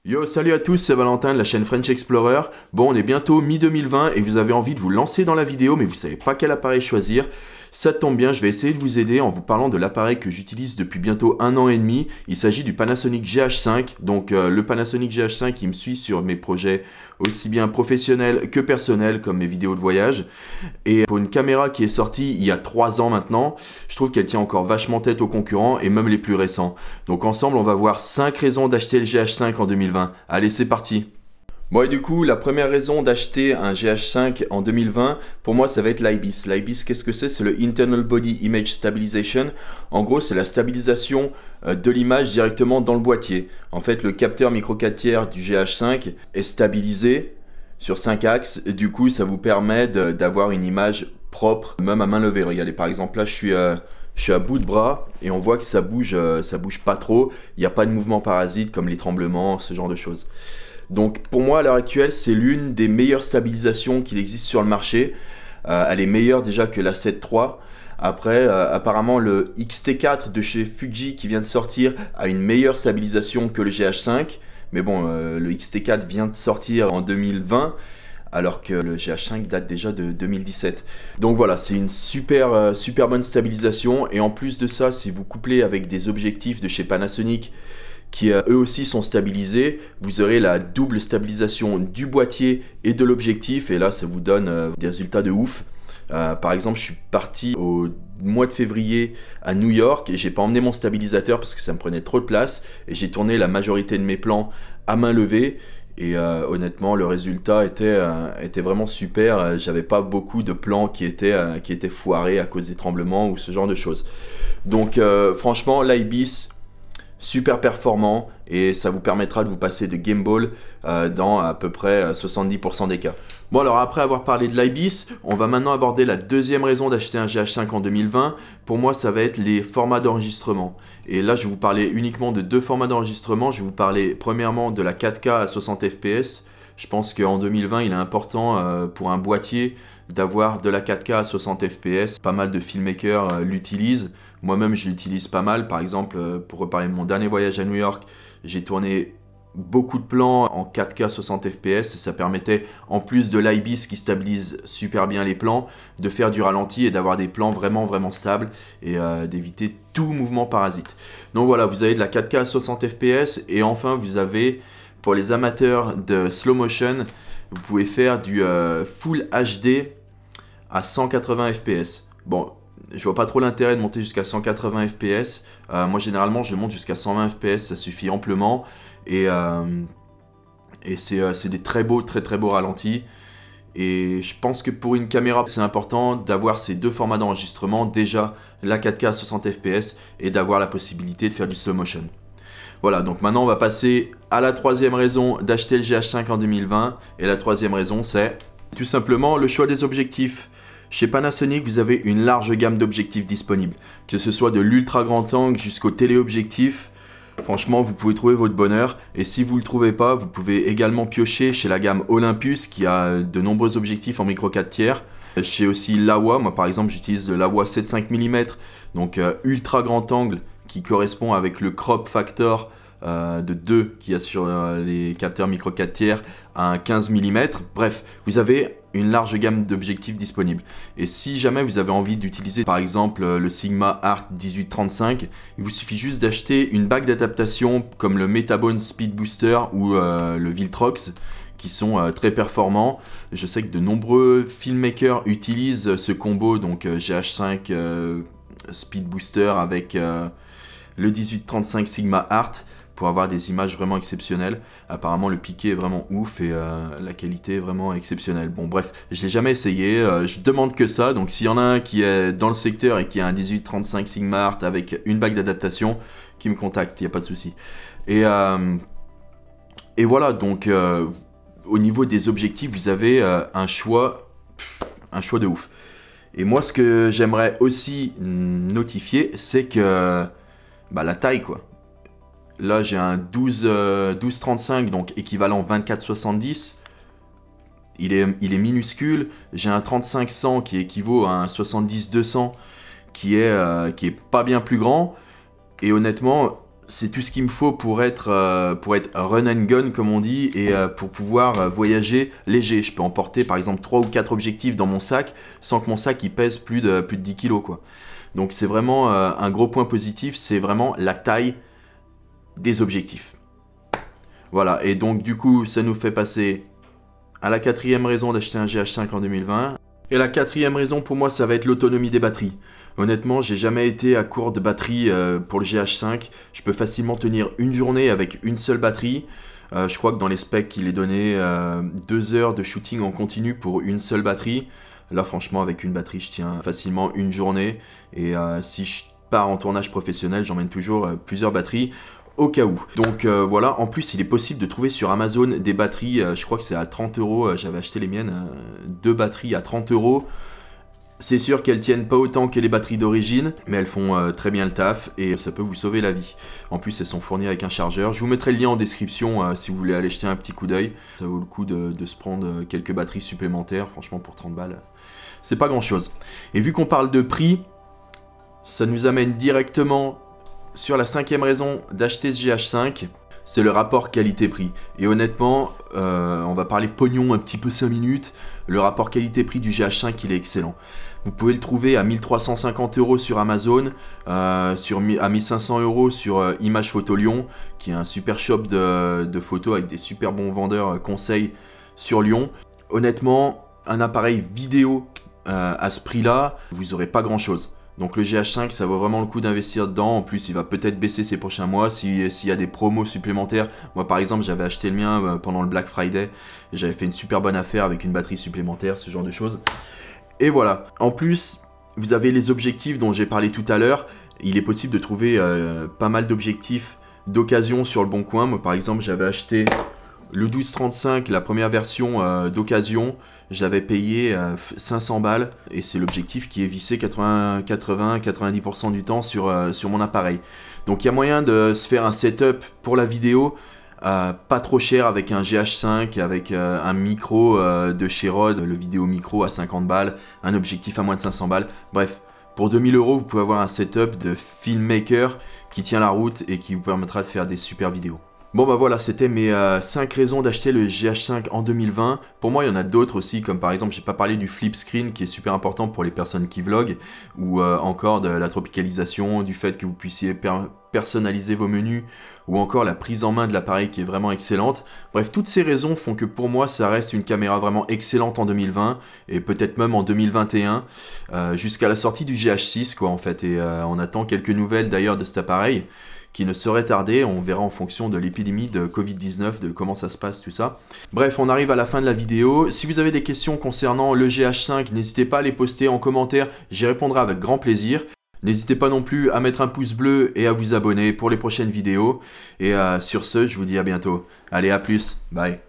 Yo, salut à tous, c'est Valentin de la chaîne French Explorer. Bon, on est bientôt mi-2020 et vous avez envie de vous lancer dans la vidéo, mais vous savez pas quel appareil choisir. Ça tombe bien, je vais essayer de vous aider en vous parlant de l'appareil que j'utilise depuis bientôt 1 an et demi. Il s'agit du Panasonic GH5. Donc le Panasonic GH5, il me suit sur mes projets aussi bien professionnels que personnels, comme mes vidéos de voyage. Et pour une caméra qui est sortie il y a 3 ans maintenant, je trouve qu'elle tient encore vachement tête aux concurrents et même les plus récents. Donc ensemble, on va voir 5 raisons d'acheter le GH5 en 2020. Allez, c'est parti! Bon, et du coup, la première raison d'acheter un GH5 en 2020, pour moi, ça va être l'IBIS. L'IBIS, qu'est-ce que c'est? C'est le Internal Body Image Stabilization. En gros, c'est la stabilisation de l'image directement dans le boîtier. En fait, le capteur micro 4 tiers du GH5 est stabilisé sur 5 axes. Et du coup, ça vous permet d'avoir une image propre, même à main levée. Regardez, par exemple, là, je suis à bout de bras et on voit que ça bouge pas trop. Il n'y a pas de mouvement parasite comme les tremblements, ce genre de choses. Donc pour moi à l'heure actuelle c'est l'une des meilleures stabilisations qu'il existe sur le marché. Elle est meilleure déjà que la 7 III. Après apparemment le XT4 de chez Fuji qui vient de sortir a une meilleure stabilisation que le GH5. Mais bon le XT4 vient de sortir en 2020 alors que le GH5 date déjà de 2017. Donc voilà, c'est une super bonne stabilisation. Et en plus de ça, si vous couplez avec des objectifs de chez Panasonic qui eux aussi sont stabilisés, vous aurez la double stabilisation du boîtier et de l'objectif, et là ça vous donne des résultats de ouf. Par exemple, je suis parti au mois de février à New York et j'ai pas emmené mon stabilisateur parce que ça me prenait trop de place, et j'ai tourné la majorité de mes plans à main levée. Et honnêtement, le résultat était vraiment super. J'avais pas beaucoup de plans qui étaient foirés à cause des tremblements ou ce genre de choses. Donc franchement, l'IBIS, super performant, et ça vous permettra de vous passer de gimbal dans à peu près 70% des cas. Bon, alors après avoir parlé de l'IBIS, on va maintenant aborder la deuxième raison d'acheter un GH5 en 2020. Pour moi, ça va être les formats d'enregistrement. Et là, je vais vous parler uniquement de 2 formats d'enregistrement. Je vais vous parler premièrement de la 4K à 60 fps. Je pense qu'en 2020, il est important pour un boîtier d'avoir de la 4K à 60 fps. Pas mal de filmmakers l'utilisent. Moi-même, je l'utilise pas mal. Par exemple, pour reparler de mon dernier voyage à New York, j'ai tourné beaucoup de plans en 4K 60 fps. Ça permettait, en plus de l'IBIS qui stabilise super bien les plans, de faire du ralenti et d'avoir des plans vraiment stables et d'éviter tout mouvement parasite. Donc voilà, vous avez de la 4K 60 fps, et enfin vous avez, pour les amateurs de slow motion, vous pouvez faire du Full HD à 180 fps. Bon, je vois pas trop l'intérêt de monter jusqu'à 180 fps. Moi généralement je monte jusqu'à 120 fps, ça suffit amplement. Et c'est des très beaux ralentis. Et je pense que pour une caméra, c'est important d'avoir ces 2 formats d'enregistrement. Déjà la 4K à 60 fps et d'avoir la possibilité de faire du slow motion. Voilà, donc maintenant on va passer à la troisième raison d'acheter le GH5 en 2020. Et la troisième raison, c'est tout simplement le choix des objectifs. Chez Panasonic, vous avez une large gamme d'objectifs disponibles, que ce soit de l'ultra grand angle jusqu'au téléobjectif. Franchement, vous pouvez trouver votre bonheur, et si vous ne le trouvez pas, vous pouvez également piocher chez la gamme Olympus qui a de nombreux objectifs en micro 4 tiers. Chez aussi Laowa, moi par exemple j'utilise le Laowa 7.5 mm, donc ultra grand angle qui correspond avec le crop factor de 2 qu'il y a sur les capteurs micro 4 tiers à un 15 mm. Bref, vous avez une large gamme d'objectifs disponibles. Et si jamais vous avez envie d'utiliser par exemple le Sigma Art 1835, il vous suffit juste d'acheter une bague d'adaptation comme le Metabone Speed Booster ou le Viltrox, qui sont très performants. Je sais que de nombreux filmmakers utilisent ce combo, donc GH5 Speed Booster avec le 1835 Sigma Art, pour avoir des images vraiment exceptionnelles. Apparemment le piqué est vraiment ouf et la qualité est vraiment exceptionnelle. Bon bref, je l'ai jamais essayé, je demande que ça, donc s'il y en a un qui est dans le secteur et qui a un 1835 Sigma Art avec une bague d'adaptation, qui me contacte, il n'y a pas de souci. Et voilà, donc au niveau des objectifs, vous avez un choix de ouf. Et moi ce que j'aimerais aussi notifier, c'est que la taille quoi. Là, j'ai un 12-35, donc équivalent 24-70. Il est minuscule. J'ai un 35-100 qui équivaut à un 70-200 qui est pas bien plus grand. Et honnêtement, c'est tout ce qu'il me faut pour être run and gun comme on dit et pour pouvoir voyager léger. Je peux emporter par exemple 3 ou 4 objectifs dans mon sac sans que mon sac il pèse plus de 10 kilos quoi. Donc c'est vraiment un gros point positif, c'est vraiment la taille des objectifs. Voilà, et donc du coup ça nous fait passer à la 4e raison d'acheter un GH5 en 2020. Et la 4e raison pour moi, ça va être l'autonomie des batteries. Honnêtement, j'ai jamais été à court de batterie pour le GH5. Je peux facilement tenir une journée avec une seule batterie. Je crois que dans les specs, il est donné 2 heures de shooting en continu pour une seule batterie. Là, franchement, avec une batterie, je tiens facilement une journée. Et si je pars en tournage professionnel, j'emmène toujours plusieurs batteries au cas où. Donc voilà, en plus il est possible de trouver sur Amazon des batteries, je crois que c'est à 30 €, j'avais acheté les miennes, 2 batteries à 30 €. C'est sûr qu'elles tiennent pas autant que les batteries d'origine, mais elles font très bien le taf et ça peut vous sauver la vie. En plus elles sont fournies avec un chargeur, je vous mettrai le lien en description si vous voulez aller jeter un petit coup d'œil. Ça vaut le coup de se prendre quelques batteries supplémentaires, franchement pour 30 balles, c'est pas grand chose. Et vu qu'on parle de prix, ça nous amène directement sur la 5e raison d'acheter ce GH5, c'est le rapport qualité-prix. Et honnêtement, on va parler pognon un petit peu 5 minutes, le rapport qualité-prix du GH5 il est excellent. Vous pouvez le trouver à 1350 € sur Amazon, à 1500 € sur Image Photo Lyon, qui est un super shop de photos avec des super bons vendeurs conseils sur Lyon. Honnêtement, un appareil vidéo à ce prix-là, vous n'aurez pas grand-chose. Donc le GH5, ça vaut vraiment le coup d'investir dedans. En plus, il va peut-être baisser ces prochains mois s'il y a des promos supplémentaires. Moi, par exemple, j'avais acheté le mien pendant le Black Friday et j'avais fait une super bonne affaire avec une batterie supplémentaire, ce genre de choses. Et voilà. En plus, vous avez les objectifs dont j'ai parlé tout à l'heure. Il est possible de trouver pas mal d'objectifs d'occasion sur le Bon Coin. Moi, par exemple, j'avais acheté le 12-35, la première version d'occasion. J'avais payé 500 balles et c'est l'objectif qui est vissé 80-90% du temps sur mon appareil. Donc il y a moyen de se faire un setup pour la vidéo pas trop cher avec un GH5, avec un micro de chez Rode, le vidéo micro à 50 balles, un objectif à moins de 500 balles. Bref, pour 2000 €, vous pouvez avoir un setup de filmmaker qui tient la route et qui vous permettra de faire des super vidéos. Bon bah voilà, c'était mes 5 raisons d'acheter le GH5 en 2020. Pour moi, il y en a d'autres aussi, comme par exemple, j'ai pas parlé du flip screen qui est super important pour les personnes qui vloguent, ou encore de la tropicalisation, du fait que vous puissiez personnaliser vos menus, ou encore la prise en main de l'appareil qui est vraiment excellente. Bref, toutes ces raisons font que pour moi, ça reste une caméra vraiment excellente en 2020, et peut-être même en 2021, jusqu'à la sortie du GH6 quoi en fait, et on attend quelques nouvelles d'ailleurs de cet appareil, qui ne saurait tarder, on verra en fonction de l'épidémie de Covid-19, de comment ça se passe, tout ça. Bref, on arrive à la fin de la vidéo. Si vous avez des questions concernant le GH5, n'hésitez pas à les poster en commentaire, j'y répondrai avec grand plaisir. N'hésitez pas non plus à mettre un pouce bleu et à vous abonner pour les prochaines vidéos. Et sur ce, je vous dis à bientôt. Allez, à plus, bye.